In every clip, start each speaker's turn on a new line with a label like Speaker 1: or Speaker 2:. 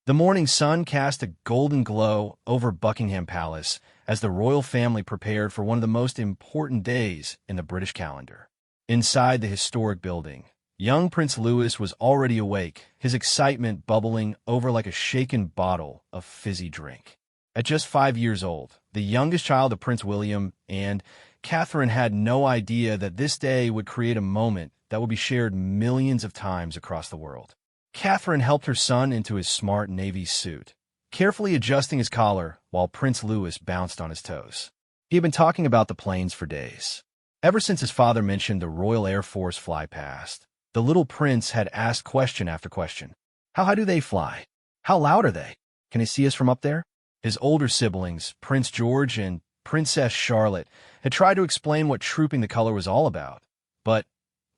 Speaker 1: The morning sun cast a golden glow over Buckingham Palace as the royal family prepared for one of the most important days in the British calendar. Inside the historic building, young Prince Louis was already awake, his excitement bubbling over like a shaken bottle of fizzy drink. At just 5 years old, the youngest child of Prince William and Catherine had no idea that this day would create a moment that would be shared millions of times across the world. Catherine helped her son into his smart navy suit, carefully adjusting his collar while Prince Louis bounced on his toes. He had been talking about the planes for days. Ever since his father mentioned the Royal Air Force Flypast, the little prince had asked question after question. How high do they fly? How loud are they? Can they see us from up there? His older siblings, Prince George and Princess Charlotte, had tried to explain what trooping the color was all about, but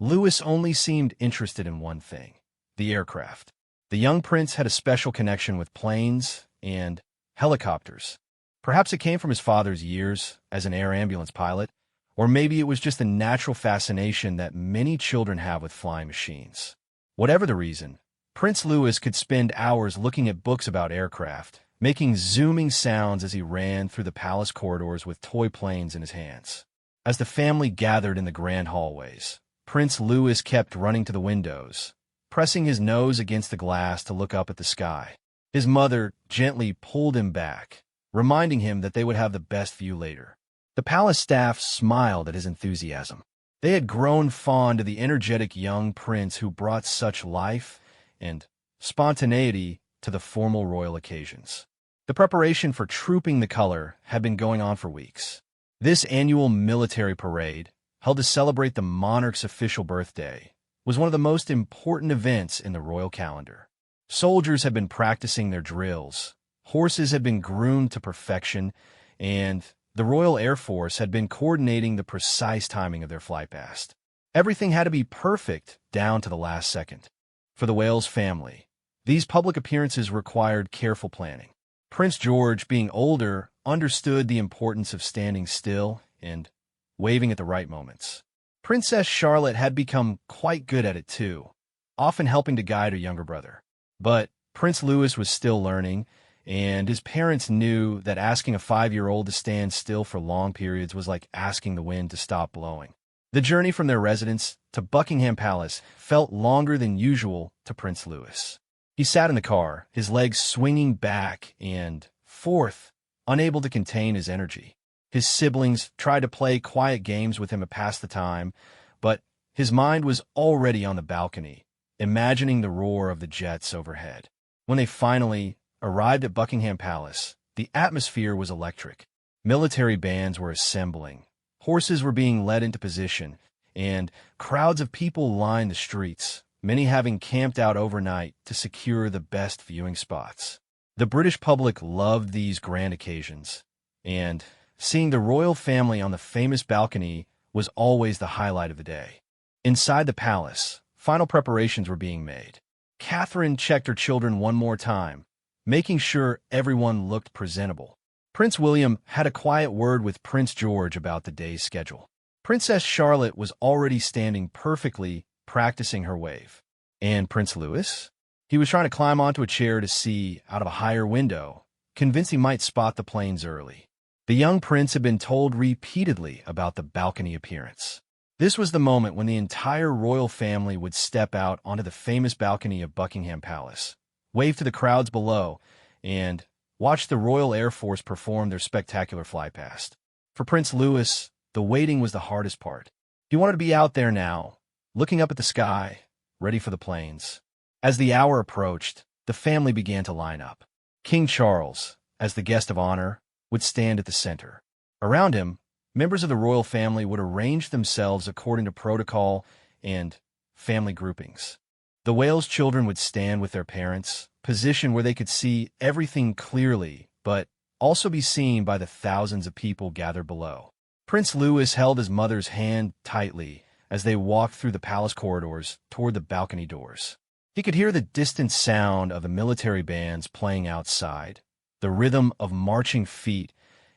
Speaker 1: Louis only seemed interested in one thing: the aircraft. The young prince had a special connection with planes and helicopters. Perhaps it came from his father's years as an air ambulance pilot, or maybe it was just a natural fascination that many children have with flying machines. Whatever the reason, Prince Louis could spend hours looking at books about aircraft, making zooming sounds as he ran through the palace corridors with toy planes in his hands. As the family gathered in the grand hallways, Prince Louis kept running to the windows, pressing his nose against the glass to look up at the sky. His mother gently pulled him back, reminding him that they would have the best view later. The palace staff smiled at his enthusiasm. They had grown fond of the energetic young prince who brought such life and spontaneity to the formal royal occasions. The preparation for trooping the color had been going on for weeks. This annual military parade, held to celebrate the monarch's official birthday, was one of the most important events in the royal calendar. Soldiers had been practicing their drills, horses had been groomed to perfection, and the Royal Air Force had been coordinating the precise timing of their flypast. Everything had to be perfect down to the last second. For the Wales family, these public appearances required careful planning. Prince George, being older, understood the importance of standing still and waving at the right moments. Princess Charlotte had become quite good at it too, often helping to guide her younger brother. But Prince Louis was still learning, and his parents knew that asking a 5-year-old to stand still for long periods was like asking the wind to stop blowing. The journey from their residence to Buckingham Palace felt longer than usual to Prince Louis. He sat in the car, his legs swinging back and forth, unable to contain his energy. His siblings tried to play quiet games with him to pass the time, but his mind was already on the balcony, imagining the roar of the jets overhead. When they finally arrived at Buckingham Palace, the atmosphere was electric. Military bands were assembling, horses were being led into position, and crowds of people lined the streets, many having camped out overnight to secure the best viewing spots. The British public loved these grand occasions, and seeing the royal family on the famous balcony was always the highlight of the day. Inside the palace, final preparations were being made. Catherine checked her children one more time, making sure everyone looked presentable. Prince William had a quiet word with Prince George about the day's schedule. Princess Charlotte was already standing perfectly, practicing her wave. And Prince Louis? He was trying to climb onto a chair to see out of a higher window, convinced he might spot the planes early. The young prince had been told repeatedly about the balcony appearance. This was the moment when the entire royal family would step out onto the famous balcony of Buckingham Palace, wave to the crowds below, and watch the Royal Air Force perform their spectacular flypast. For Prince Louis, the waiting was the hardest part. He wanted to be out there now, looking up at the sky, ready for the planes. As the hour approached, the family began to line up. King Charles, as the guest of honor, would stand at the center. Around him, members of the royal family would arrange themselves according to protocol and family groupings. The Wales children would stand with their parents, positioned where they could see everything clearly, but also be seen by the thousands of people gathered below. Prince Louis held his mother's hand tightly as they walked through the palace corridors toward the balcony doors. He could hear the distant sound of the military bands playing outside, the rhythm of marching feet,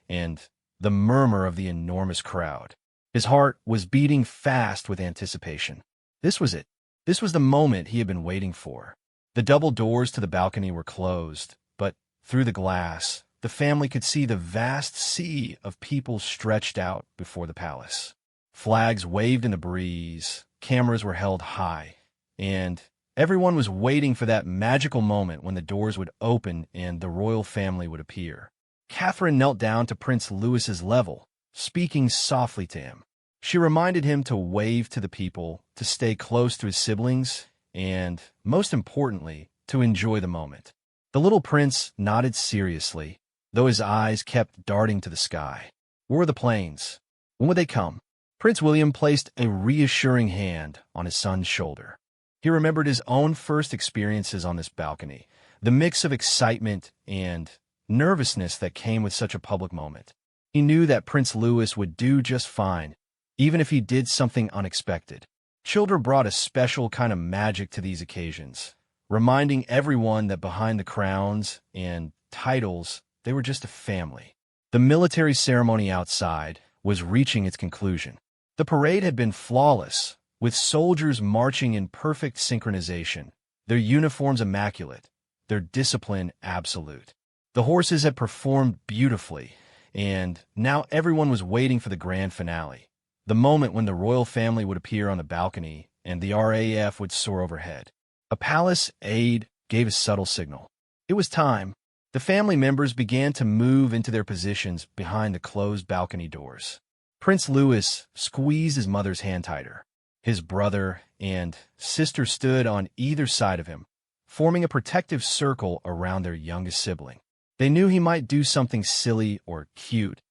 Speaker 1: and the murmur of the enormous crowd. His heart was beating fast with anticipation. This was it. This was the moment he had been waiting for. The double doors to the balcony were closed, but through the glass, the family could see the vast sea of people stretched out before the palace. Flags waved in the breeze, cameras were held high, and everyone was waiting for that magical moment when the doors would open and the royal family would appear. Catherine knelt down to Prince Louis's level, speaking softly to him. She reminded him to wave to the people, to stay close to his siblings, and, most importantly, to enjoy the moment. The little prince nodded seriously, though his eyes kept darting to the sky. Where were the planes? When would they come? Prince William placed a reassuring hand on his son's shoulder. He remembered his own first experiences on this balcony, the mix of excitement and nervousness that came with such a public moment. He knew that Prince Louis would do just fine, even if he did something unexpected. Children brought a special kind of magic to these occasions, reminding everyone that behind the crowns and titles, they were just a family. The military ceremony outside was reaching its conclusion. The parade had been flawless, with soldiers marching in perfect synchronization, their uniforms immaculate, their discipline absolute. The horses had performed beautifully, and now everyone was waiting for the grand finale, the moment when the royal family would appear on the balcony and the RAF would soar overhead. A palace aide gave a subtle signal. It was time. The family members began to move into their positions behind the closed balcony doors. Prince Louis squeezed his mother's hand tighter. His brother and sister stood on either side of him, forming a protective circle around their youngest sibling. They knew he might do something silly or cute,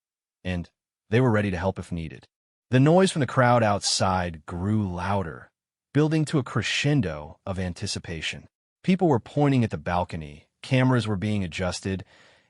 Speaker 1: and they were ready to help if needed. The noise from the crowd outside grew louder, building to a crescendo of anticipation. People were pointing at the balcony, cameras were being adjusted,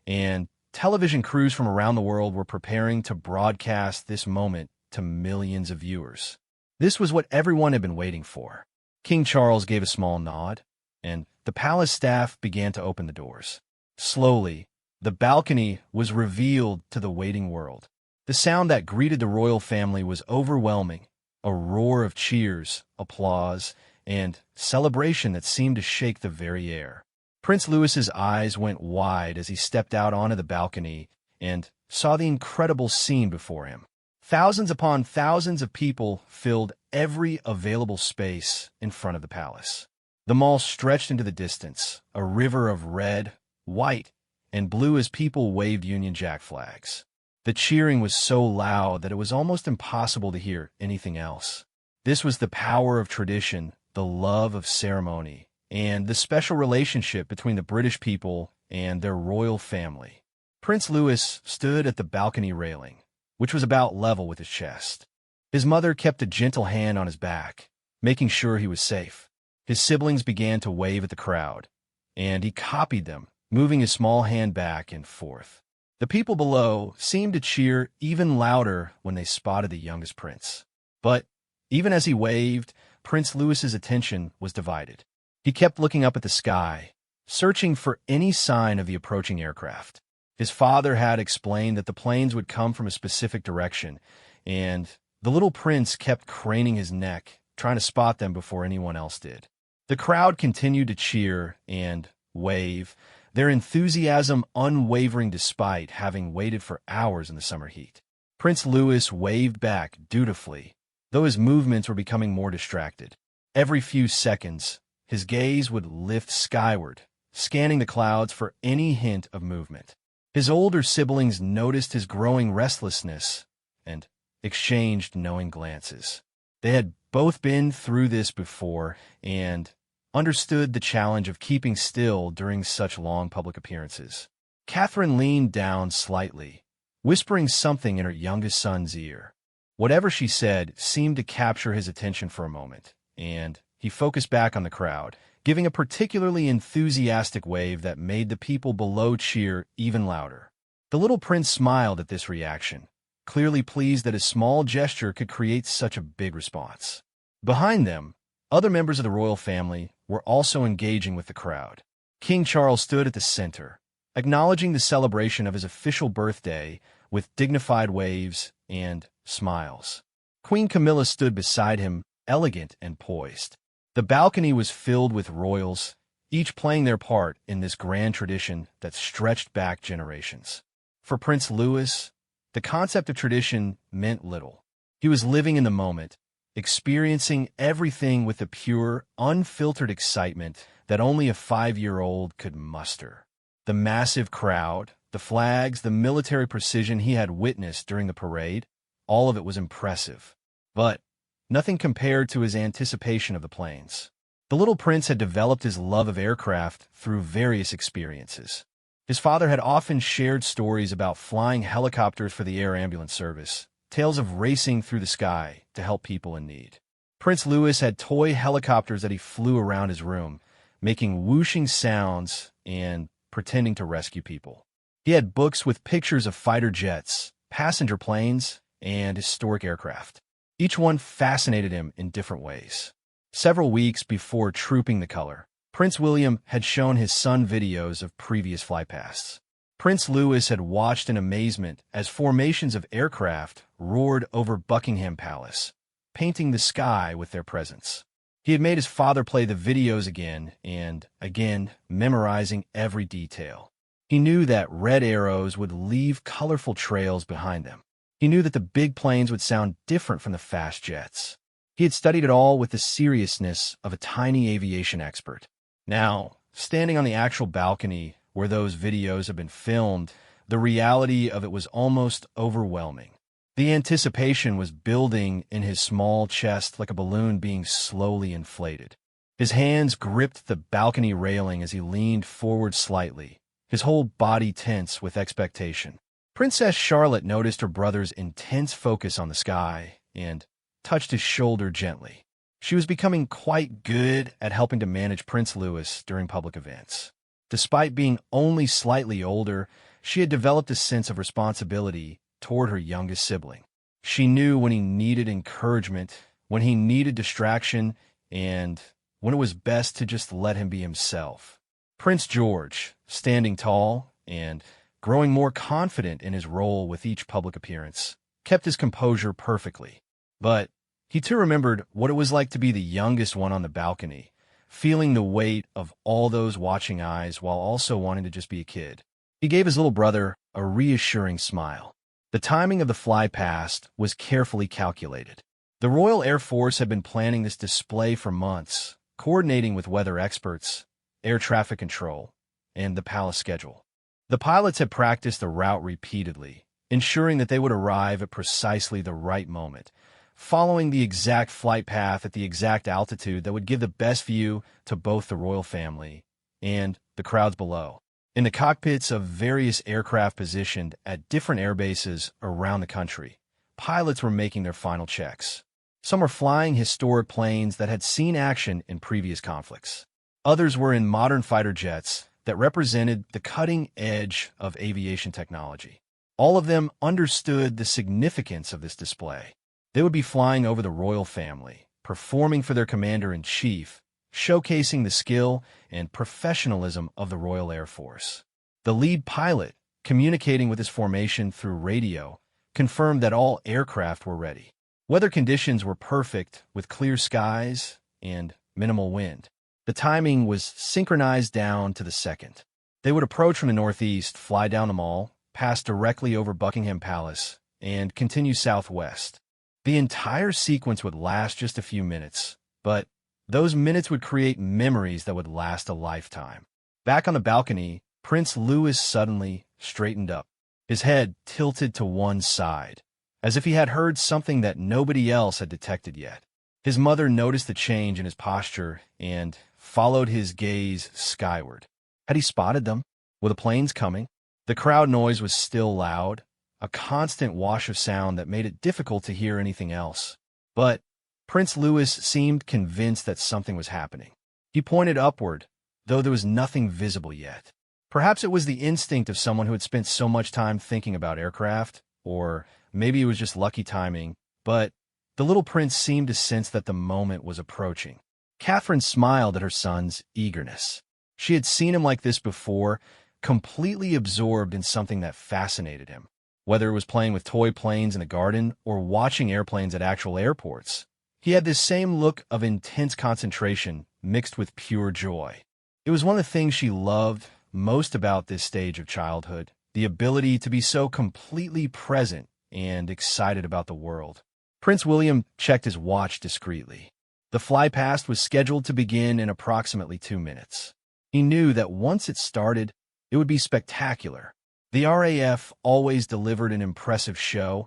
Speaker 1: and television crews from around the world were preparing to broadcast this moment to millions of viewers. This was what everyone had been waiting for. King Charles gave a small nod, and the palace staff began to open the doors. Slowly, the balcony was revealed to the waiting world. The sound that greeted the royal family was overwhelming, a roar of cheers, applause, and celebration that seemed to shake the very air. Prince Louis's eyes went wide as he stepped out onto the balcony and saw the incredible scene before him. Thousands upon thousands of people filled every available space in front of the palace. The mall stretched into the distance, a river of red, white, and blue as people waved Union Jack flags. The cheering was so loud that it was almost impossible to hear anything else. This was the power of tradition, the love of ceremony, and the special relationship between the British people and their royal family. Prince Louis stood at the balcony railing, which was about level with his chest. His mother kept a gentle hand on his back, making sure he was safe. His siblings began to wave at the crowd, and he copied them, moving his small hand back and forth. The people below seemed to cheer even louder when they spotted the youngest prince. But even as he waved, Prince Louis's attention was divided. He kept looking up at the sky, searching for any sign of the approaching aircraft. His father had explained that the planes would come from a specific direction, and the little prince kept craning his neck, trying to spot them before anyone else did. The crowd continued to cheer and wave, their enthusiasm unwavering despite having waited for hours in the summer heat. Prince Louis waved back dutifully, though his movements were becoming more distracted. Every few seconds, his gaze would lift skyward, scanning the clouds for any hint of movement. His older siblings noticed his growing restlessness and exchanged knowing glances. They had both been through this before and understood the challenge of keeping still during such long public appearances. Catherine leaned down slightly, whispering something in her youngest son's ear. Whatever she said seemed to capture his attention for a moment, and he focused back on the crowd, giving a particularly enthusiastic wave that made the people below cheer even louder. The little prince smiled at this reaction, clearly pleased that his small gesture could create such a big response. Behind them, other members of the royal family were also engaging with the crowd. King Charles stood at the center, acknowledging the celebration of his official birthday with dignified waves and smiles. Queen Camilla stood beside him, elegant and poised. The balcony was filled with royals, each playing their part in this grand tradition that stretched back generations. For Prince Louis, the concept of tradition meant little. He was living in the moment, experiencing everything with the pure, unfiltered excitement that only a 5-year-old could muster. The massive crowd, the flags, the military precision he had witnessed during the parade, all of it was impressive. But nothing compared to his anticipation of the planes. The little prince had developed his love of aircraft through various experiences. His father had often shared stories about flying helicopters for the air ambulance service, tales of racing through the sky to help people in need. Prince Louis had toy helicopters that he flew around his room, making whooshing sounds and pretending to rescue people. He had books with pictures of fighter jets, passenger planes, and historic aircraft. Each one fascinated him in different ways. Several weeks before trooping the color, Prince William had shown his son videos of previous flypasts. Prince Louis had watched in amazement as formations of aircraft roared over Buckingham Palace, painting the sky with their presence. He had made his father play the videos again and again, memorizing every detail. He knew that red arrows would leave colorful trails behind them. He knew that the big planes would sound different from the fast jets. He had studied it all with the seriousness of a tiny aviation expert. Now, standing on the actual balcony where those videos had been filmed, the reality of it was almost overwhelming. The anticipation was building in his small chest like a balloon being slowly inflated. His hands gripped the balcony railing as he leaned forward slightly, his whole body tense with expectation. Princess Charlotte noticed her brother's intense focus on the sky and touched his shoulder gently. She was becoming quite good at helping to manage Prince Louis during public events. Despite being only slightly older, she had developed a sense of responsibility toward her youngest sibling. She knew when he needed encouragement, when he needed distraction, and when it was best to just let him be himself. Prince George, standing tall and growing more confident in his role with each public appearance, kept his composure perfectly. But he too remembered what it was like to be the youngest one on the balcony, feeling the weight of all those watching eyes while also wanting to just be a kid. He gave his little brother a reassuring smile. The timing of the flypast was carefully calculated. The Royal Air Force had been planning this display for months, coordinating with weather experts, air traffic control, and the palace schedule. The pilots had practiced the route repeatedly, ensuring that they would arrive at precisely the right moment, following the exact flight path at the exact altitude that would give the best view to both the royal family and the crowds below. In the cockpits of various aircraft positioned at different air bases around the country, pilots were making their final checks. Some were flying historic planes that had seen action in previous conflicts. Others were in modern fighter jets that represented the cutting edge of aviation technology. All of them understood the significance of this display. They would be flying over the royal family, performing for their commander-in-chief, showcasing the skill and professionalism of the Royal Air Force. The lead pilot, communicating with his formation through radio, confirmed that all aircraft were ready. Weather conditions were perfect, with clear skies and minimal wind. The timing was synchronized down to the second. They would approach from the northeast, fly down the mall, pass directly over Buckingham Palace, and continue southwest. The entire sequence would last just a few minutes, but those minutes would create memories that would last a lifetime. Back on the balcony, Prince Louis suddenly straightened up, his head tilted to one side, as if he had heard something that nobody else had detected yet. His mother noticed the change in his posture and followed his gaze skyward. Had he spotted them? Were the planes coming? The crowd noise was still loud, a constant wash of sound that made it difficult to hear anything else. But Prince Louis seemed convinced that something was happening. He pointed upward, though there was nothing visible yet. Perhaps it was the instinct of someone who had spent so much time thinking about aircraft, or maybe it was just lucky timing, but the little prince seemed to sense that the moment was approaching. Catherine smiled at her son's eagerness. She had seen him like this before, completely absorbed in something that fascinated him. Whether it was playing with toy planes in the garden or watching airplanes at actual airports, he had this same look of intense concentration mixed with pure joy. It was one of the things she loved most about this stage of childhood, the ability to be so completely present and excited about the world. Prince William checked his watch discreetly. The Flypast was scheduled to begin in approximately 2 minutes. He knew that once it started, it would be spectacular. The RAF always delivered an impressive show,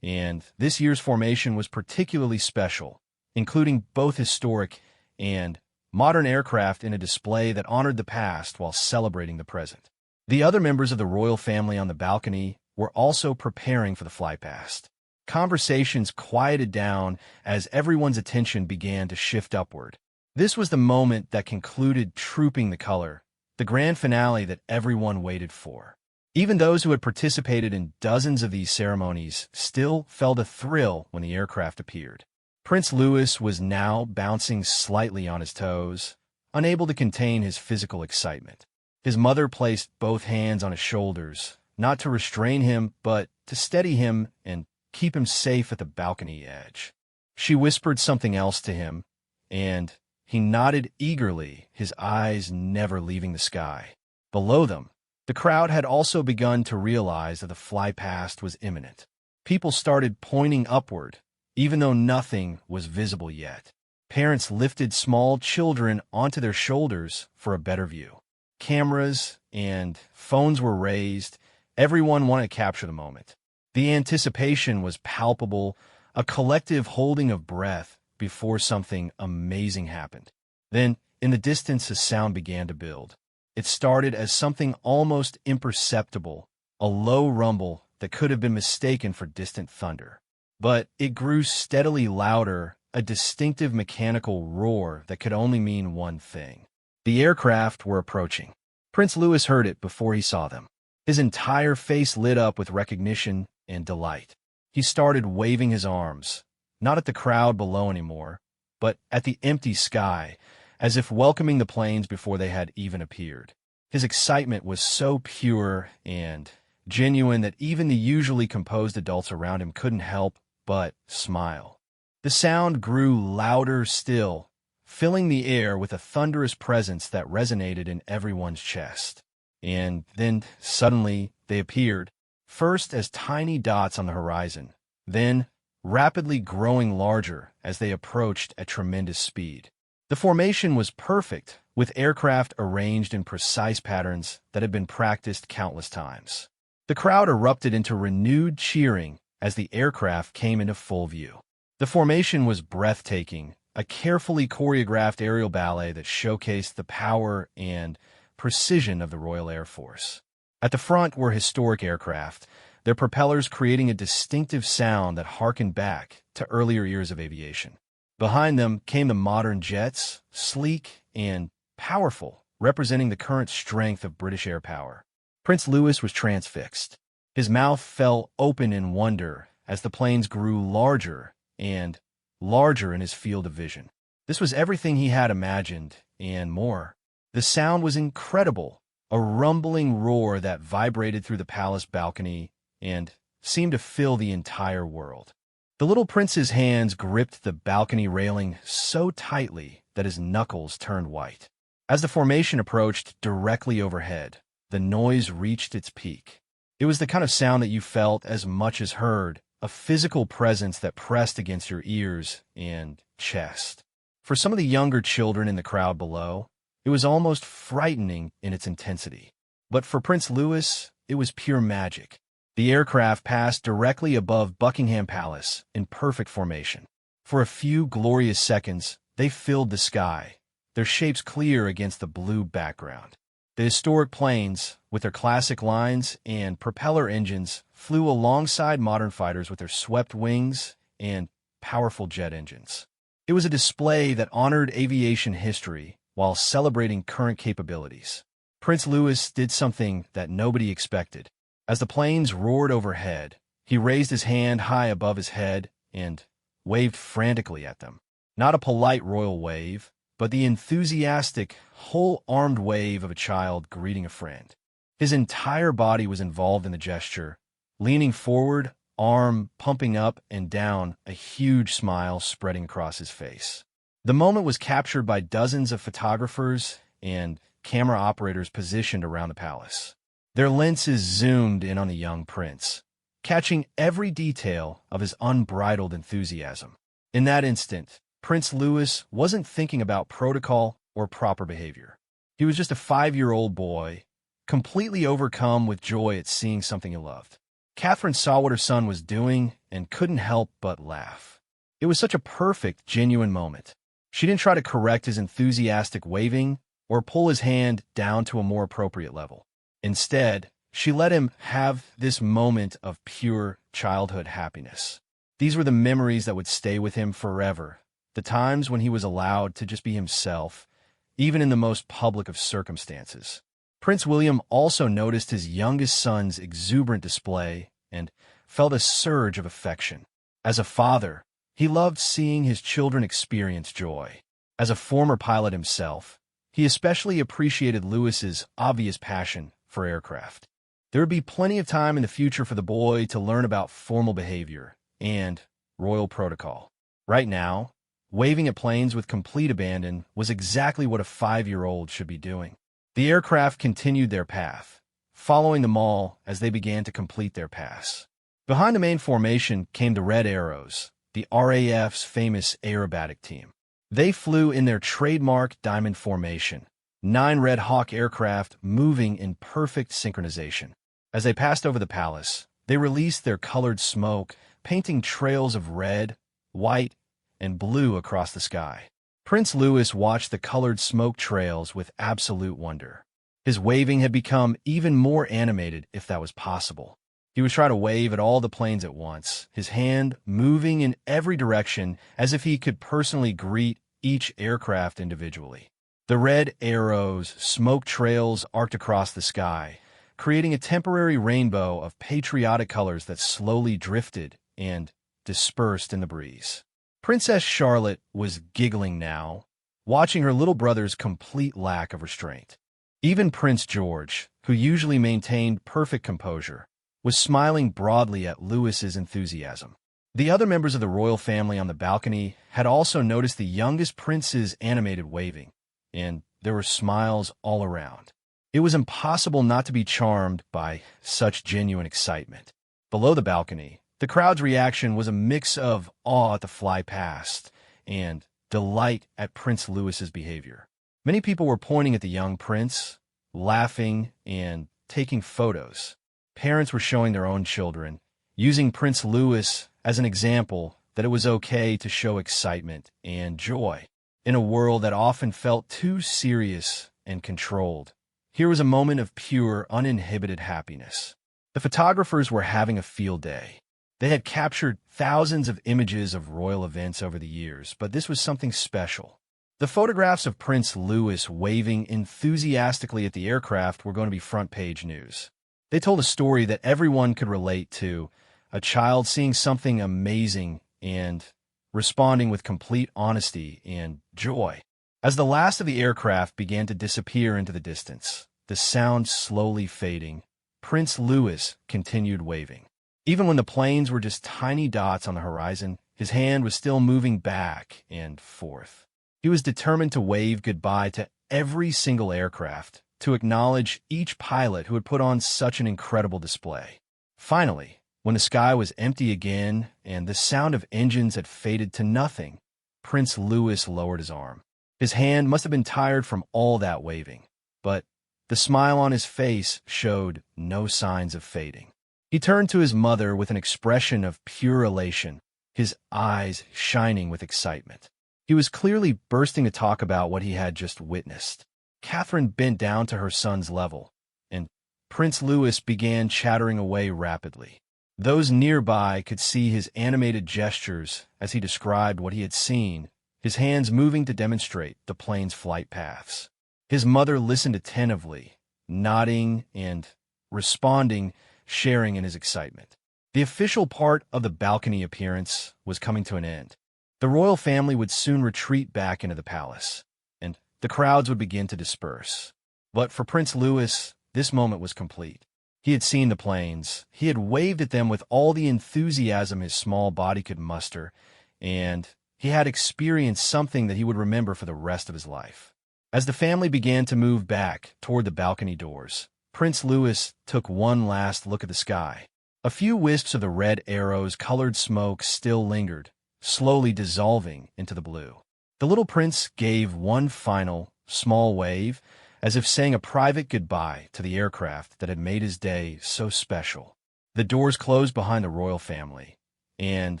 Speaker 1: and this year's formation was particularly special, including both historic and modern aircraft in a display that honored the past while celebrating the present. The other members of the royal family on the balcony were also preparing for the Flypast. Conversations quieted down as everyone's attention began to shift upward. This was the moment that concluded Trooping the Color, the grand finale that everyone waited for. Even those who had participated in dozens of these ceremonies still felt a thrill when the aircraft appeared. Prince Louis was now bouncing slightly on his toes, unable to contain his physical excitement. His mother placed both hands on his shoulders, not to restrain him, but to steady him and keep him safe at the balcony edge. She whispered something else to him, and he nodded eagerly, his eyes never leaving the sky. Below them, the crowd had also begun to realize that the Flypast was imminent. People started pointing upward, even though nothing was visible yet. Parents lifted small children onto their shoulders for a better view. Cameras and phones were raised. Everyone wanted to capture the moment. The anticipation was palpable, a collective holding of breath before something amazing happened. Then, in the distance, a sound began to build. It started as something almost imperceptible, a low rumble that could have been mistaken for distant thunder. But it grew steadily louder, a distinctive mechanical roar that could only mean one thing. The aircraft were approaching. Prince Louis heard it before he saw them. His entire face lit up with recognition and delight. He started waving his arms, not at the crowd below anymore, but at the empty sky, as if welcoming the planes before they had even appeared. His excitement was so pure and genuine that even the usually composed adults around him couldn't help but smile. The sound grew louder still, filling the air with a thunderous presence that resonated in everyone's chest. And then, suddenly, they appeared, first as tiny dots on the horizon, then rapidly growing larger as they approached at tremendous speed. The formation was perfect, with aircraft arranged in precise patterns that had been practiced countless times. The crowd erupted into renewed cheering as the aircraft came into full view. The formation was breathtaking, a carefully choreographed aerial ballet that showcased the power and precision of the Royal Air Force. At the front were historic aircraft, their propellers creating a distinctive sound that harkened back to earlier years of aviation. Behind them came the modern jets, sleek and powerful, representing the current strength of British air power. Prince Louis was transfixed. His mouth fell open in wonder as the planes grew larger and larger in his field of vision. This was everything he had imagined, and more. The sound was incredible, a rumbling roar that vibrated through the palace balcony and seemed to fill the entire world. The little prince's hands gripped the balcony railing so tightly that his knuckles turned white. As the formation approached directly overhead, the noise reached its peak. It was the kind of sound that you felt as much as heard, a physical presence that pressed against your ears and chest. For some of the younger children in the crowd below, it was almost frightening in its intensity. But for Prince Louis, it was pure magic. The aircraft passed directly above Buckingham Palace in perfect formation. For a few glorious seconds, they filled the sky, their shapes clear against the blue background. The historic planes, with their classic lines and propeller engines, flew alongside modern fighters with their swept wings and powerful jet engines. It was a display that honored aviation history while celebrating current capabilities. Prince Louis did something that nobody expected. As the planes roared overhead, he raised his hand high above his head and waved frantically at them. Not a polite royal wave, but the enthusiastic, whole-armed wave of a child greeting a friend. His entire body was involved in the gesture, leaning forward, arm pumping up and down, a huge smile spreading across his face. The moment was captured by dozens of photographers and camera operators positioned around the palace. Their lenses zoomed in on the young prince, catching every detail of his unbridled enthusiasm. In that instant, Prince Louis wasn't thinking about protocol or proper behavior. He was just a 5-year-old boy, completely overcome with joy at seeing something he loved. Catherine saw what her son was doing and couldn't help but laugh. It was such a perfect, genuine moment. She didn't try to correct his enthusiastic waving or pull his hand down to a more appropriate level. Instead, she let him have this moment of pure childhood happiness. These were the memories that would stay with him forever, the times when he was allowed to just be himself, even in the most public of circumstances. Prince William also noticed his youngest son's exuberant display and felt a surge of affection. As a father, he loved seeing his children experience joy. As a former pilot himself, he especially appreciated Louis's obvious passion for aircraft. There would be plenty of time in the future for the boy to learn about formal behavior and royal protocol. Right now, waving at planes with complete abandon was exactly what a 5-year-old should be doing. The aircraft continued their path, following them all as they began to complete their pass. Behind the main formation came the Red Arrows, the RAF's famous aerobatic team. They flew in their trademark diamond formation, 9 Red Hawk aircraft moving in perfect synchronization. As they passed over the palace, they released their colored smoke, painting trails of red, white, and blue across the sky. Prince Louis watched the colored smoke trails with absolute wonder. His waving had become even more animated, if that was possible. He was trying to wave at all the planes at once, his hand moving in every direction as if he could personally greet each aircraft individually. The red arrows, smoke trails arced across the sky, creating a temporary rainbow of patriotic colors that slowly drifted and dispersed in the breeze. Princess Charlotte was giggling now, watching her little brother's complete lack of restraint. Even Prince George, who usually maintained perfect composure, was smiling broadly at Louis's enthusiasm. The other members of the royal family on the balcony had also noticed the youngest prince's animated waving, and there were smiles all around. It was impossible not to be charmed by such genuine excitement. Below the balcony, the crowd's reaction was a mix of awe at the Flypast and delight at Prince Louis's behavior. Many people were pointing at the young prince, laughing, and taking photos. Parents were showing their own children, using Prince Louis as an example that it was okay to show excitement and joy. In a world that often felt too serious and controlled, here was a moment of pure, uninhibited happiness. The photographers were having a field day. They had captured thousands of images of royal events over the years, but this was something special. The photographs of Prince Louis waving enthusiastically at the aircraft were going to be front-page news. They told a story that everyone could relate to, a child seeing something amazing and responding with complete honesty and joy. As the last of the aircraft began to disappear into the distance, the sound slowly fading, Prince Louis continued waving. Even when the planes were just tiny dots on the horizon, his hand was still moving back and forth. He was determined to wave goodbye to every single aircraft, to acknowledge each pilot who had put on such an incredible display. Finally, when the sky was empty again and the sound of engines had faded to nothing, Prince Louis lowered his arm. His hand must have been tired from all that waving, but the smile on his face showed no signs of fading. He turned to his mother with an expression of pure elation, his eyes shining with excitement. He was clearly bursting to talk about what he had just witnessed. Catherine bent down to her son's level, and Prince Louis began chattering away rapidly. Those nearby could see his animated gestures as he described what he had seen, his hands moving to demonstrate the plane's flight paths. His mother listened attentively, nodding and responding, sharing in his excitement. The official part of the balcony appearance was coming to an end. The royal family would soon retreat back into the palace, and the crowds would begin to disperse. But for Prince Louis, this moment was complete. He had seen the planes, he had waved at them with all the enthusiasm his small body could muster, and he had experienced something that he would remember for the rest of his life. As the family began to move back toward the balcony doors, Prince Louis took one last look at the sky. A few wisps of the red arrows colored smoke still lingered, slowly dissolving into the blue. The little prince gave one final, small wave, as if saying a private goodbye to the aircraft that had made his day so special. The doors closed behind the royal family, and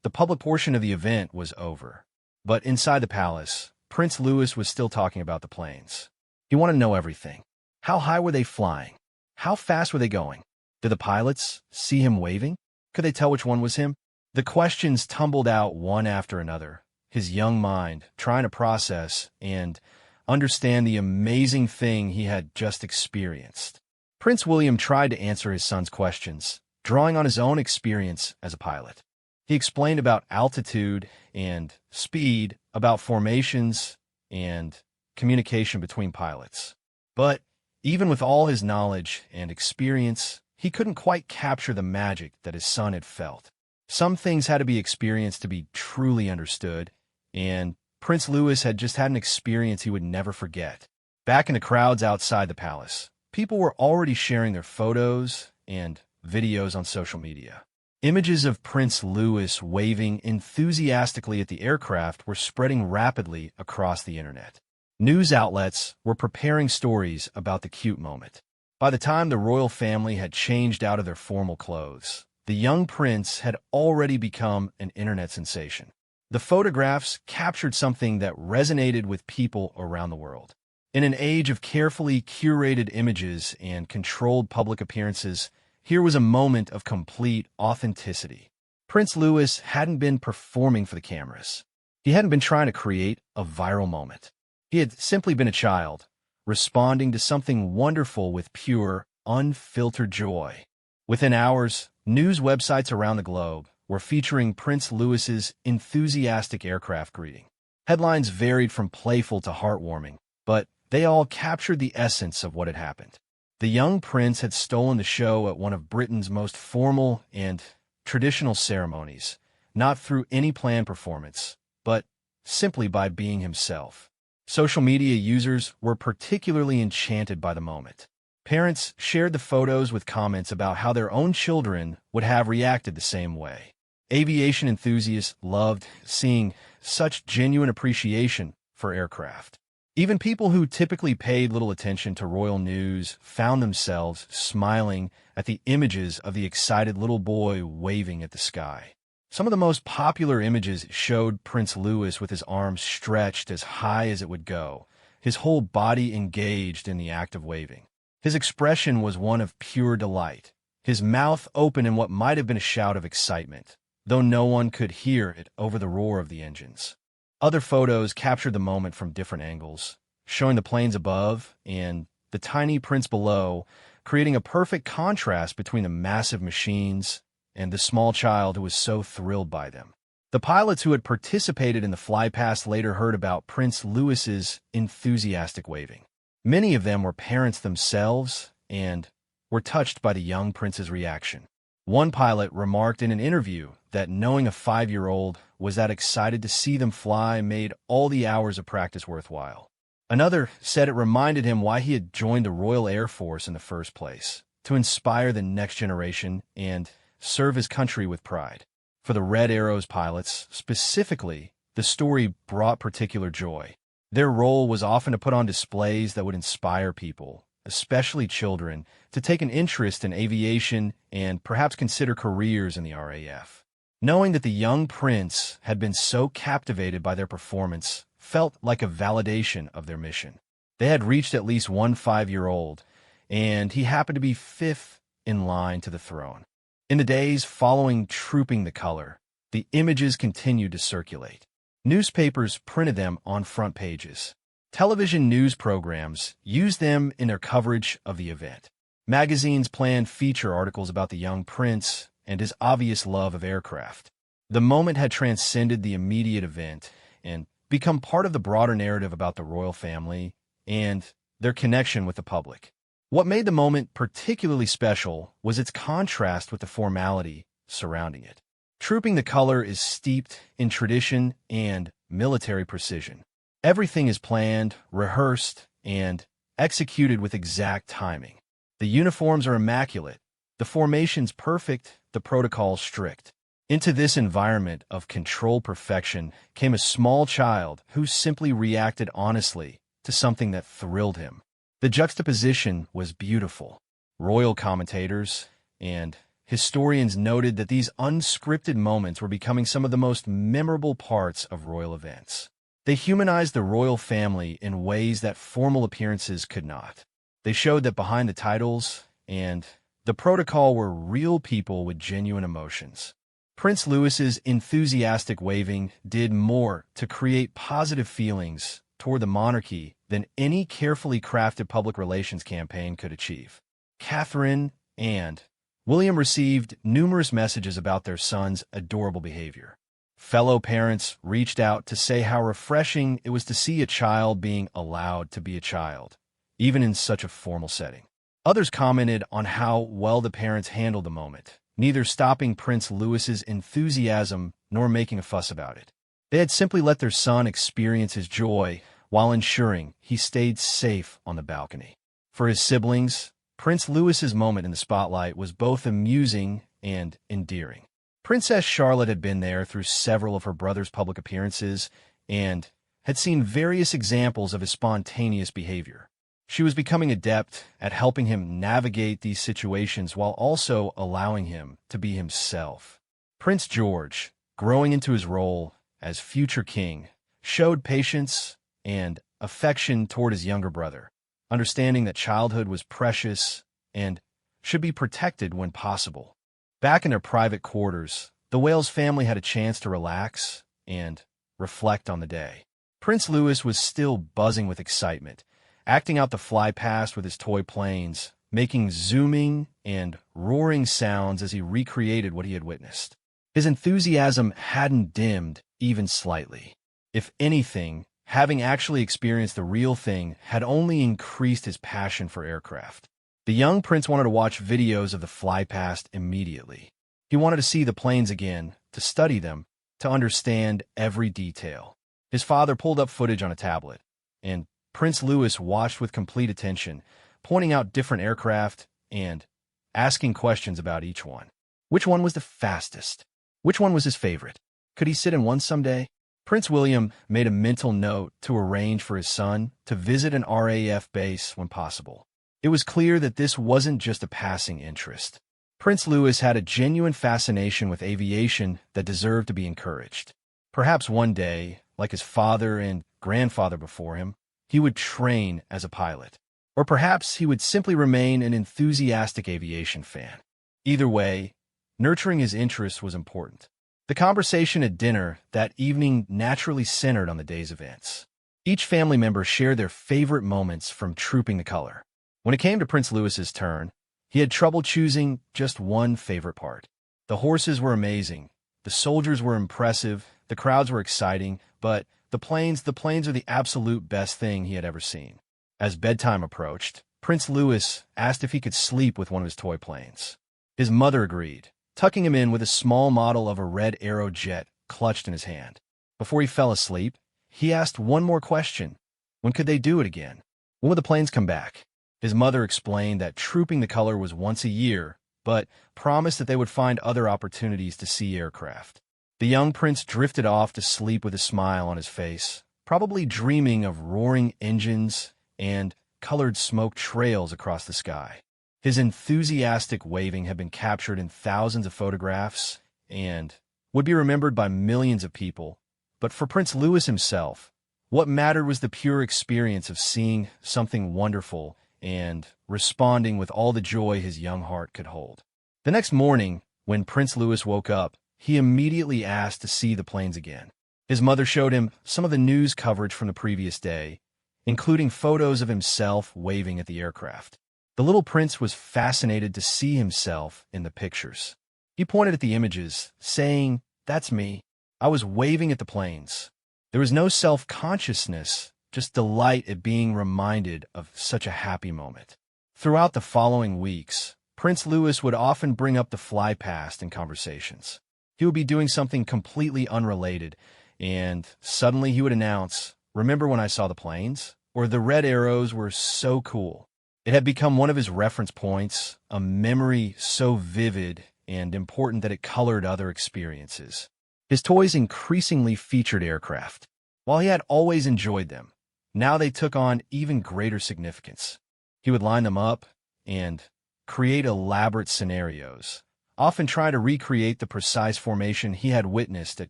Speaker 1: the public portion of the event was over. But inside the palace, Prince Louis was still talking about the planes. He wanted to know everything. How high were they flying? How fast were they going? Did the pilots see him waving? Could they tell which one was him? The questions tumbled out one after another, his young mind trying to process and understand the amazing thing he had just experienced. Prince William tried to answer his son's questions, drawing on his own experience as a pilot. He explained about altitude and speed, about formations and communication between pilots. But even with all his knowledge and experience, he couldn't quite capture the magic that his son had felt. Some things had to be experienced to be truly understood, and Prince Louis had just had an experience he would never forget. Back in the crowds outside the palace, people were already sharing their photos and videos on social media. Images of Prince Louis waving enthusiastically at the aircraft were spreading rapidly across the internet. News outlets were preparing stories about the cute moment. By the time the royal family had changed out of their formal clothes, the young prince had already become an internet sensation. The photographs captured something that resonated with people around the world. In an age of carefully curated images and controlled public appearances, here was a moment of complete authenticity. Prince Louis hadn't been performing for the cameras. He hadn't been trying to create a viral moment. He had simply been a child, responding to something wonderful with pure, unfiltered joy. Within hours, news websites around the globe were featuring Prince Louis's enthusiastic aircraft greeting. Headlines varied from playful to heartwarming, but they all captured the essence of what had happened. The young prince had stolen the show at one of Britain's most formal and traditional ceremonies, not through any planned performance, but simply by being himself. Social media users were particularly enchanted by the moment. Parents shared the photos with comments about how their own children would have reacted the same way. Aviation enthusiasts loved seeing such genuine appreciation for aircraft. Even people who typically paid little attention to royal news found themselves smiling at the images of the excited little boy waving at the sky. Some of the most popular images showed Prince Louis with his arms stretched as high as it would go, his whole body engaged in the act of waving. His expression was one of pure delight, his mouth open in what might have been a shout of excitement, though no one could hear it over the roar of the engines. Other photos captured the moment from different angles, showing the planes above and the tiny prince below, creating a perfect contrast between the massive machines and the small child who was so thrilled by them. The pilots who had participated in the Flypast later heard about Prince Louis's enthusiastic waving. Many of them were parents themselves and were touched by the young prince's reaction. One pilot remarked in an interview that knowing a 5-year-old was that excited to see them fly made all the hours of practice worthwhile. Another said it reminded him why he had joined the Royal Air Force in the first place, to inspire the next generation and serve his country with pride. For the Red Arrows pilots, specifically, the story brought particular joy. Their role was often to put on displays that would inspire people, especially children, to take an interest in aviation and perhaps consider careers in the RAF. Knowing that the young prince had been so captivated by their performance felt like a validation of their mission. They had reached at least one 5-year-old, and he happened to be 5th in line to the throne. In the days following Trooping the Color, the images continued to circulate. Newspapers printed them on front pages. Television news programs used them in their coverage of the event. Magazines planned feature articles about the young prince and his obvious love of aircraft. The moment had transcended the immediate event and become part of the broader narrative about the royal family and their connection with the public. What made the moment particularly special was its contrast with the formality surrounding it. Trooping the Color is steeped in tradition and military precision. Everything is planned, rehearsed, and executed with exact timing. The uniforms are immaculate, the formations perfect, the protocols strict. Into this environment of controlled perfection came a small child who simply reacted honestly to something that thrilled him. The juxtaposition was beautiful. Royal commentators and historians noted that these unscripted moments were becoming some of the most memorable parts of royal events. They humanized the royal family in ways that formal appearances could not. They showed that behind the titles and the protocol were real people with genuine emotions. Prince Louis's enthusiastic waving did more to create positive feelings toward the monarchy than any carefully crafted public relations campaign could achieve. Catherine and William received numerous messages about their son's adorable behavior. Fellow parents reached out to say how refreshing it was to see a child being allowed to be a child, even in such a formal setting. Others commented on how well the parents handled the moment, neither stopping Prince Louis's enthusiasm nor making a fuss about it. They had simply let their son experience his joy while ensuring he stayed safe on the balcony. For his siblings, Prince Louis's moment in the spotlight was both amusing and endearing. Princess Charlotte had been there through several of her brother's public appearances and had seen various examples of his spontaneous behavior. She was becoming adept at helping him navigate these situations while also allowing him to be himself. Prince George, growing into his role as future king, showed patience and affection toward his younger brother, understanding that childhood was precious and should be protected when possible. Back in their private quarters, the Wales family had a chance to relax and reflect on the day. Prince Louis was still buzzing with excitement, acting out the Flypast with his toy planes, making zooming and roaring sounds as he recreated what he had witnessed. His enthusiasm hadn't dimmed even slightly. If anything, having actually experienced the real thing had only increased his passion for aircraft. The young prince wanted to watch videos of the Flypast immediately. He wanted to see the planes again, to study them, to understand every detail. His father pulled up footage on a tablet, and Prince Louis watched with complete attention, pointing out different aircraft and asking questions about each one. Which one was the fastest? Which one was his favorite? Could he sit in one someday? Prince William made a mental note to arrange for his son to visit an RAF base when possible. It was clear that this wasn't just a passing interest. Prince Louis had a genuine fascination with aviation that deserved to be encouraged. Perhaps one day, like his father and grandfather before him, he would train as a pilot. Or perhaps he would simply remain an enthusiastic aviation fan. Either way, nurturing his interest was important. The conversation at dinner that evening naturally centered on the day's events. Each family member shared their favorite moments from trooping the color. When it came to Prince Louis's turn, he had trouble choosing just one favorite part. The horses were amazing, the soldiers were impressive, the crowds were exciting, but the planes are the absolute best thing he had ever seen. As bedtime approached, Prince Louis asked if he could sleep with one of his toy planes. His mother agreed, tucking him in with a small model of a red Aero jet clutched in his hand. Before he fell asleep, he asked one more question. When could they do it again? When would the planes come back? His mother explained that trooping the color was once a year, but promised that they would find other opportunities to see aircraft. The young prince drifted off to sleep with a smile on his face, probably dreaming of roaring engines and colored smoke trails across the sky. His enthusiastic waving had been captured in thousands of photographs and would be remembered by millions of people. But for Prince Louis himself, what mattered was the pure experience of seeing something wonderful and responding with all the joy his young heart could hold. The next morning, when Prince Louis woke up, he immediately asked to see the planes again. His mother showed him some of the news coverage from the previous day, including photos of himself waving at the aircraft. The little prince was fascinated to see himself in the pictures. He pointed at the images, saying, "That's me. I was waving at the planes." There was no self-consciousness, just delight at being reminded of such a happy moment. Throughout the following weeks, Prince Louis would often bring up the Flypast in conversations. He would be doing something completely unrelated, and suddenly he would announce, "Remember when I saw the planes?" Or "The red arrows were so cool." It had become one of his reference points, a memory so vivid and important that it colored other experiences. His toys increasingly featured aircraft. While he had always enjoyed them, now they took on even greater significance. He would line them up and create elaborate scenarios, often trying to recreate the precise formation he had witnessed at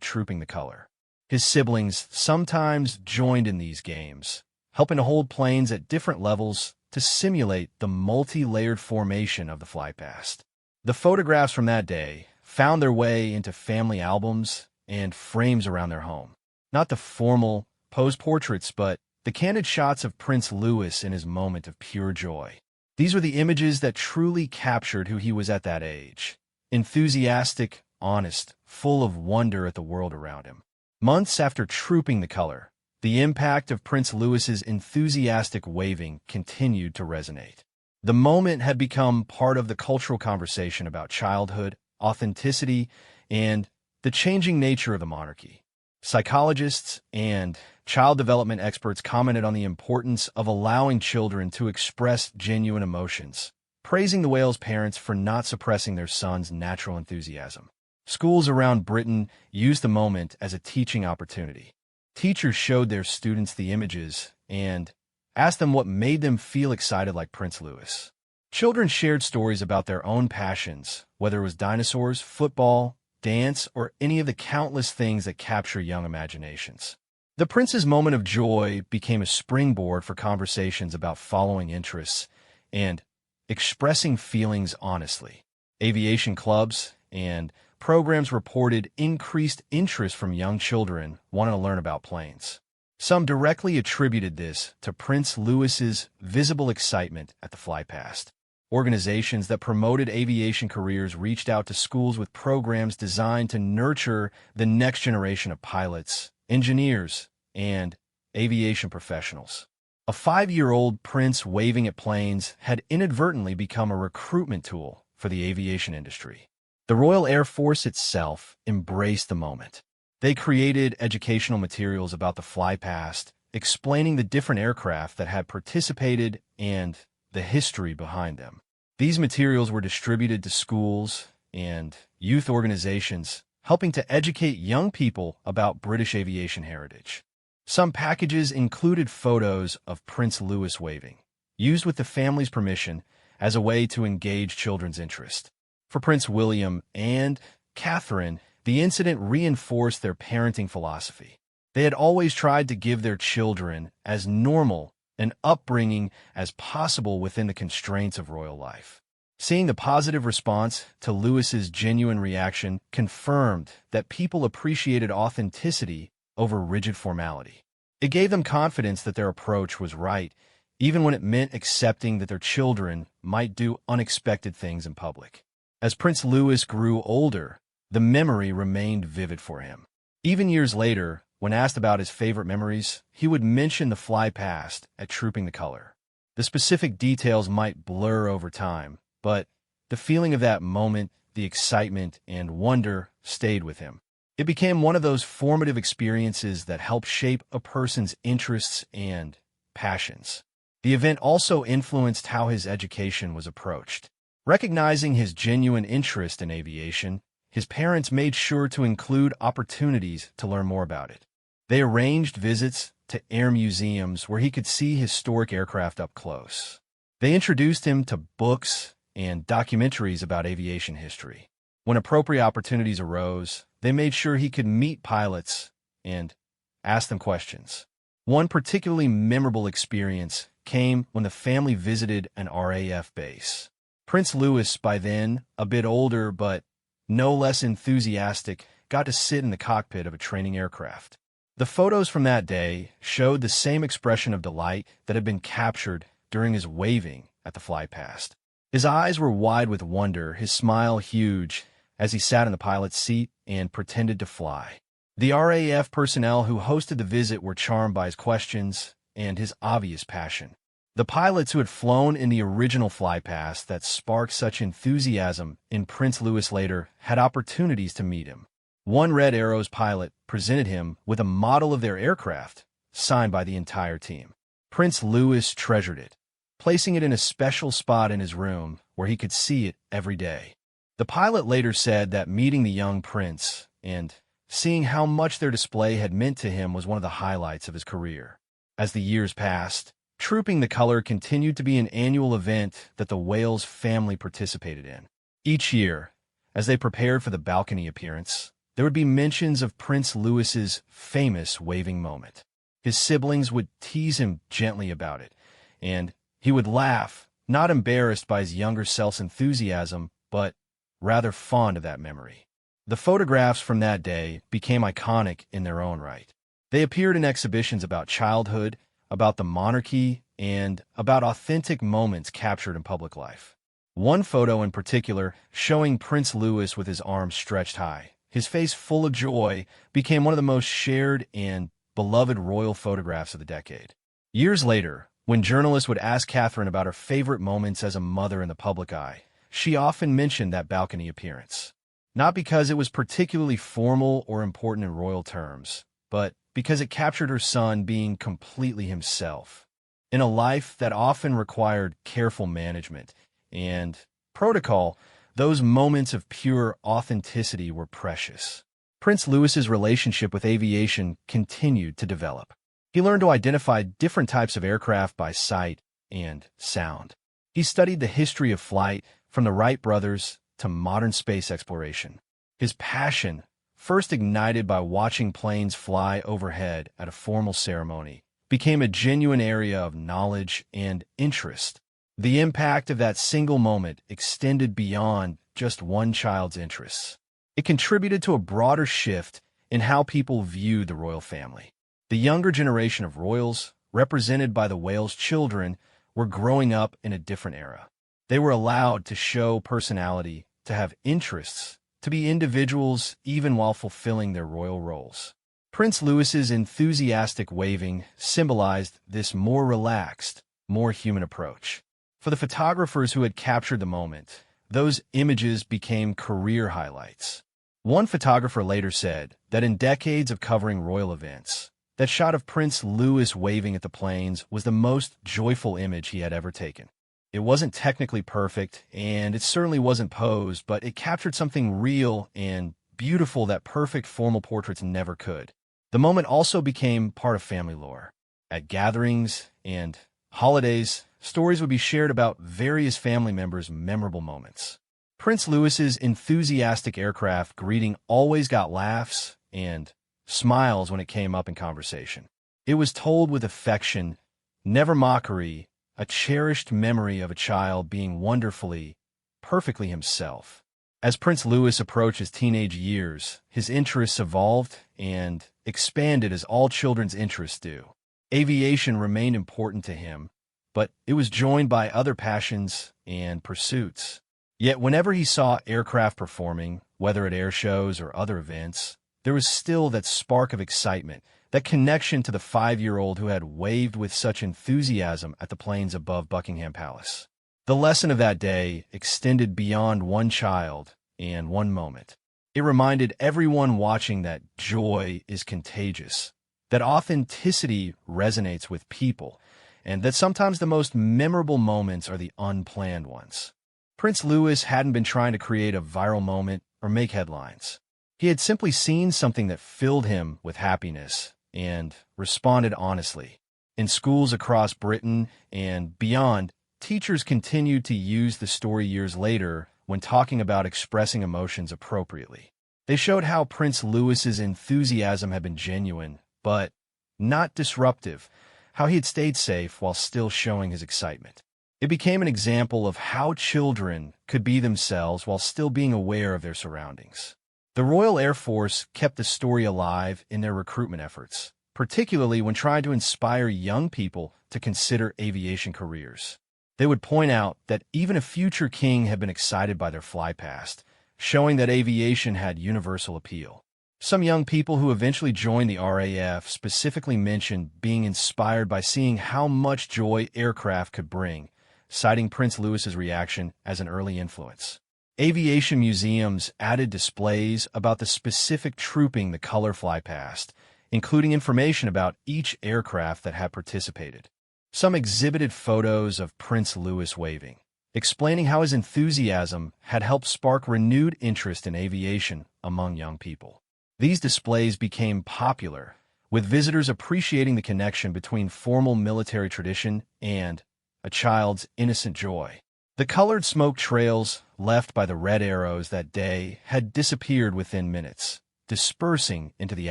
Speaker 1: Trooping the Color. His siblings sometimes joined in these games, helping to hold planes at different levels to simulate the multi-layered formation of the Flypast. The photographs from that day found their way into family albums and frames around their home. Not the formal pose portraits, but the candid shots of Prince Louis in his moment of pure joy. These were the images that truly captured who he was at that age. Enthusiastic, honest, full of wonder at the world around him. Months after Trooping the Color, the impact of Prince Louis's enthusiastic waving continued to resonate. The moment had become part of the cultural conversation about childhood, authenticity, and the changing nature of the monarchy. Psychologists and child development experts commented on the importance of allowing children to express genuine emotions, praising the whale's parents for not suppressing their son's natural enthusiasm. Schools around Britain used the moment as a teaching opportunity. Teachers showed their students the images and asked them what made them feel excited like Prince Louis. Children shared stories about their own passions, whether it was dinosaurs, football, dance, or any of the countless things that capture young imaginations. The prince's moment of joy became a springboard for conversations about following interests and expressing feelings honestly. Aviation clubs and programs reported increased interest from young children wanting to learn about planes. Some directly attributed this to Prince Louis's visible excitement at the Flypast. Organizations that promoted aviation careers reached out to schools with programs designed to nurture the next generation of pilots, engineers, and aviation professionals. A 5-year-old prince waving at planes had inadvertently become a recruitment tool for the aviation industry. The Royal Air Force itself embraced the moment. They created educational materials about the Flypast, explaining the different aircraft that had participated and the history behind them. These materials were distributed to schools and youth organizations, helping to educate young people about British aviation heritage. Some packages included photos of Prince Louis waving, used with the family's permission as a way to engage children's interest. For Prince William and Catherine, the incident reinforced their parenting philosophy. They had always tried to give their children as normal an upbringing as possible within the constraints of royal life. Seeing the positive response to Louis's genuine reaction confirmed that people appreciated authenticity over rigid formality. It gave them confidence that their approach was right, even when it meant accepting that their children might do unexpected things in public. As Prince Louis grew older, the memory remained vivid for him. Even years later, when asked about his favorite memories, he would mention the Flypast at Trooping the Color. The specific details might blur over time, but the feeling of that moment, the excitement and wonder stayed with him. It became one of those formative experiences that help shape a person's interests and passions. The event also influenced how his education was approached. Recognizing his genuine interest in aviation, his parents made sure to include opportunities to learn more about it. They arranged visits to air museums where he could see historic aircraft up close. They introduced him to books and documentaries about aviation history. When appropriate opportunities arose, they made sure he could meet pilots and ask them questions. One particularly memorable experience came when the family visited an RAF base. Prince Louis, by then a bit older but no less enthusiastic, got to sit in the cockpit of a training aircraft. The photos from that day showed the same expression of delight that had been captured during his waving at the Flypast. His eyes were wide with wonder, his smile huge, as he sat in the pilot's seat and pretended to fly. The RAF personnel who hosted the visit were charmed by his questions and his obvious passion. The pilots who had flown in the original Flypast that sparked such enthusiasm in Prince Louis later had opportunities to meet him. One Red Arrow's pilot presented him with a model of their aircraft, signed by the entire team. Prince Louis treasured it, placing it in a special spot in his room where he could see it every day. The pilot later said that meeting the young prince and seeing how much their display had meant to him was one of the highlights of his career. As the years passed, Trooping the Color continued to be an annual event that the Wales family participated in. Each year, as they prepared for the balcony appearance, there would be mentions of Prince Louis's famous waving moment. His siblings would tease him gently about it, and he would laugh, not embarrassed by his younger self's enthusiasm, but rather fond of that memory. The photographs from that day became iconic in their own right. They appeared in exhibitions about childhood, about the monarchy, and about authentic moments captured in public life. One photo in particular, showing Prince Louis with his arms stretched high, his face full of joy, became one of the most shared and beloved royal photographs of the decade. Years later, when journalists would ask Catherine about her favorite moments as a mother in the public eye, she often mentioned that balcony appearance. Not because it was particularly formal or important in royal terms, but because it captured her son being completely himself. In a life that often required careful management and protocol, those moments of pure authenticity were precious. Prince Louis's relationship with aviation continued to develop. He learned to identify different types of aircraft by sight and sound. He studied the history of flight, from the Wright brothers to modern space exploration. His passion, first ignited by watching planes fly overhead at a formal ceremony, became a genuine area of knowledge and interest. The impact of that single moment extended beyond just one child's interests. It contributed to a broader shift in how people viewed the royal family. The younger generation of royals, represented by the Wales children, were growing up in a different era. They were allowed to show personality, to have interests, to be individuals even while fulfilling their royal roles. Prince Louis's enthusiastic waving symbolized this more relaxed, more human approach. For the photographers who had captured the moment, those images became career highlights. One photographer later said that in decades of covering royal events, that shot of Prince Louis waving at the planes was the most joyful image he had ever taken. It wasn't technically perfect, and it certainly wasn't posed, but it captured something real and beautiful that perfect formal portraits never could. The moment also became part of family lore. At gatherings and holidays, stories would be shared about various family members' memorable moments. Prince Louis's enthusiastic aircraft greeting always got laughs and smiles when it came up in conversation. It was told with affection, never mockery, a cherished memory of a child being wonderfully, perfectly himself. As Prince Louis approached his teenage years, his interests evolved and expanded as all children's interests do. Aviation remained important to him, but it was joined by other passions and pursuits. Yet whenever he saw aircraft performing, whether at air shows or other events, there was still that spark of excitement, that connection to the 5-year-old who had waved with such enthusiasm at the planes above Buckingham Palace. The lesson of that day extended beyond one child and one moment. It reminded everyone watching that joy is contagious, that authenticity resonates with people, and that sometimes the most memorable moments are the unplanned ones. Prince Louis hadn't been trying to create a viral moment or make headlines. He had simply seen something that filled him with happiness and responded honestly. In schools across Britain and beyond, teachers continued to use the story years later when talking about expressing emotions appropriately. They showed how Prince Louis's enthusiasm had been genuine, but not disruptive, how he had stayed safe while still showing his excitement. It became an example of how children could be themselves while still being aware of their surroundings. The Royal Air Force kept the story alive in their recruitment efforts, particularly when trying to inspire young people to consider aviation careers. They would point out that even a future king had been excited by their Flypast, showing that aviation had universal appeal. Some young people who eventually joined the RAF specifically mentioned being inspired by seeing how much joy aircraft could bring, citing Prince Louis's reaction as an early influence. Aviation museums added displays about the specific trooping the color Flypast, including information about each aircraft that had participated. Some exhibited photos of Prince Louis waving, explaining how his enthusiasm had helped spark renewed interest in aviation among young people. These displays became popular, with visitors appreciating the connection between formal military tradition and a child's innocent joy. The colored smoke trails left by the red arrows that day had disappeared within minutes, dispersing into the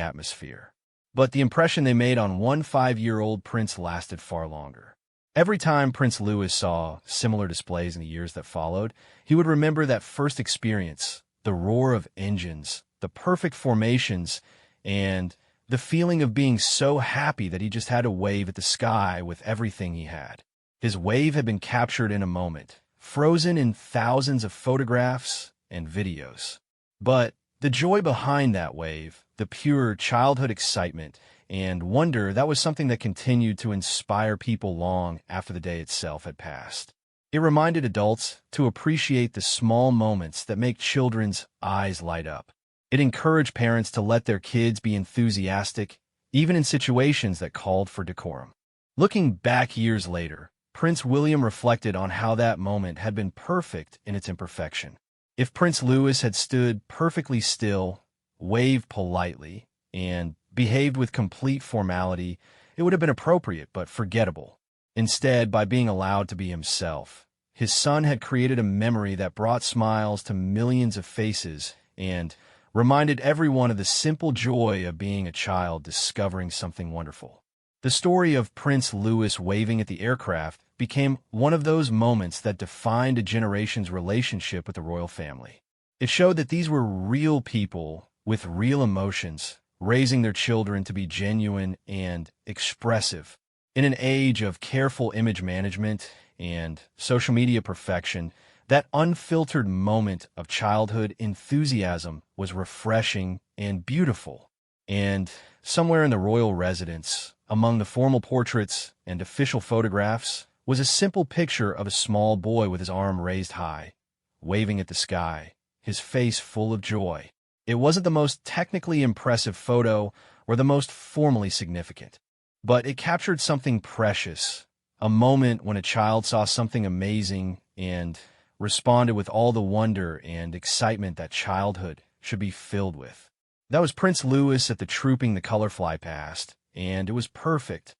Speaker 1: atmosphere. But the impression they made on one 5-year-old prince lasted far longer. Every time Prince Louis saw similar displays in the years that followed, he would remember that first experience, the roar of engines, the perfect formations, and the feeling of being so happy that he just had to wave at the sky with everything he had. His wave had been captured in a moment, frozen in thousands of photographs and videos. But the joy behind that wave, the pure childhood excitement and wonder, that was something that continued to inspire people long after the day itself had passed. It reminded adults to appreciate the small moments that make children's eyes light up. It encouraged parents to let their kids be enthusiastic, even in situations that called for decorum. Looking back years later, Prince William reflected on how that moment had been perfect in its imperfection. If Prince Louis had stood perfectly still, waved politely, and behaved with complete formality, it would have been appropriate but forgettable. Instead, by being allowed to be himself, his son had created a memory that brought smiles to millions of faces and reminded everyone of the simple joy of being a child discovering something wonderful. The story of Prince Louis waving at the aircraft became one of those moments that defined a generation's relationship with the royal family. It showed that these were real people with real emotions, raising their children to be genuine and expressive. In an age of careful image management and social media perfection, that unfiltered moment of childhood enthusiasm was refreshing and beautiful. And somewhere in the royal residence, among the formal portraits and official photographs, was a simple picture of a small boy with his arm raised high, waving at the sky, his face full of joy. It wasn't the most technically impressive photo or the most formally significant, but it captured something precious, a moment when a child saw something amazing and responded with all the wonder and excitement that childhood should be filled with. That was Prince Louis at the Trooping the Color Flypast, and it was perfect.